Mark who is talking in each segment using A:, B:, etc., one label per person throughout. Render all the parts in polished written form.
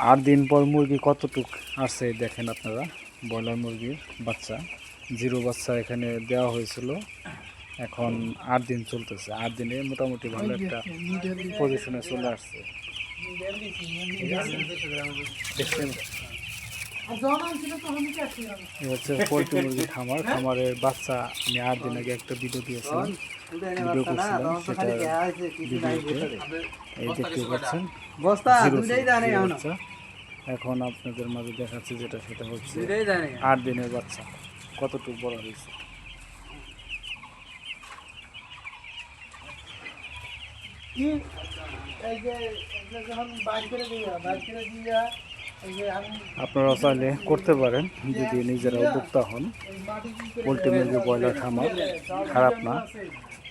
A: 8 দিন পর মুরগি কতটুক আসছে দেখেন আপনারা। ব্রয়লার মুরগির বাচ্চা, জিরো বাচ্চা এখানে দেওয়া হয়েছিল। এখন 8 দিন চলতেছে। 8 দিনে মোটামুটি ভালো একটা পজিশনে চলে আসছে। দেখছেন, হচ্ছে পোলট্রি মুরগির খামার। খামারের বাচ্চা আমি 8 দিন আগে একটা ভিডিও দিয়েছিলাম, ভিডিও করছিলাম। সেটা ভিডিওতে এই দেখতে পাচ্ছেন বাচ্চা। এখন আপনাদের মাঝে দেখাচ্ছি যেটা, সেটা হচ্ছে 8 দিনের বাচ্চা কতটুকু বড় হয়েছে। আপনারা চাইলে করতে পারেন যদি নিজেরা উদ্যোক্তা হন। পোলট্রি মুরগি ব্রয়লার খামার খারাপ না,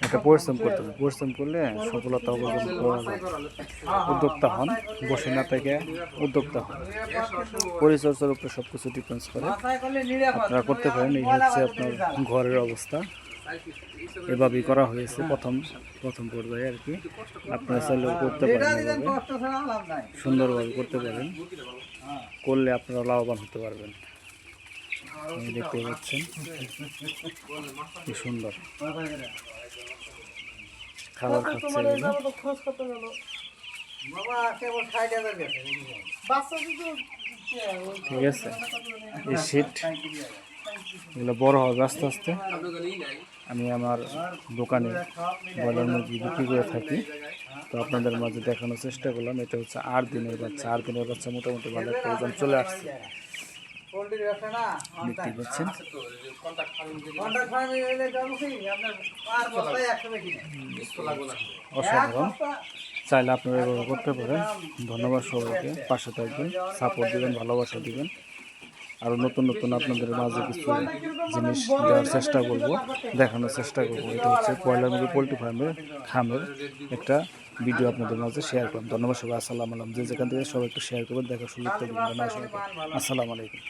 A: এটা পরিশ্রম করতে হবে। পরিশ্রম করলে সফলতা অর্জন করা যায়। উদ্যোক্তা হন, বসে না থেকে উদ্যোক্তা হন। পরিচর্যার উপরে সব কিছু ডিপেন্ডস করে। আপনারা করতে পারেন। এই হচ্ছে আপনার ঘরের অবস্থা, এভাবেই করা হয়েছে প্রথম পর্যায়ে আর কি। আপনারা চাইলেও করতে পারেন, এভাবে সুন্দরভাবে করতে পারেন। করলে আপনারা লাভবান হতে পারবেন। দেখতে পাচ্ছেন কি সুন্দর খাবার খাচ্ছে এগুলো। ঠিক আছে, এই শীট এগুলো বড় হবে আস্তে আস্তে। আমি আমার দোকানে ব্রয়লার মুরগি বিক্রি করে থাকি, তো আপনাদের মাঝে দেখানোর চেষ্টা করলাম। এটা হচ্ছে 8 দিনের বাচ্চা। 8 দিনের বাচ্চা মোটামুটি ভালো একটা ওজন চলে আসছে, দেখতে পাচ্ছেন। অসাধারণ। চাইলে আপনারা এভাবে করতে পারেন। ধন্যবাদ সবাইকে। পাশে থাকবেন, সাপোর্ট দিবেন, ভালোবাসা দিবেন। আরও নতুন নতুন আপনাদের মাঝে কিছু জিনিস দেওয়ার চেষ্টা করব, দেখানোর চেষ্টা করব। এটা হচ্ছে ব্রয়লার মুরগি পোলট্রি খামের একটা ভিডিও আপনাদের মাঝে শেয়ার করলাম। ধন্যবাদ সবাই। আসসালামু আলাইকুম। যে যেখান থেকে সবাই একটু শেয়ার করবেন, দেখার সুযোগ করে দিবেন। ধন্যবাদ সবাইকে। আসসালামু আলাইকুম।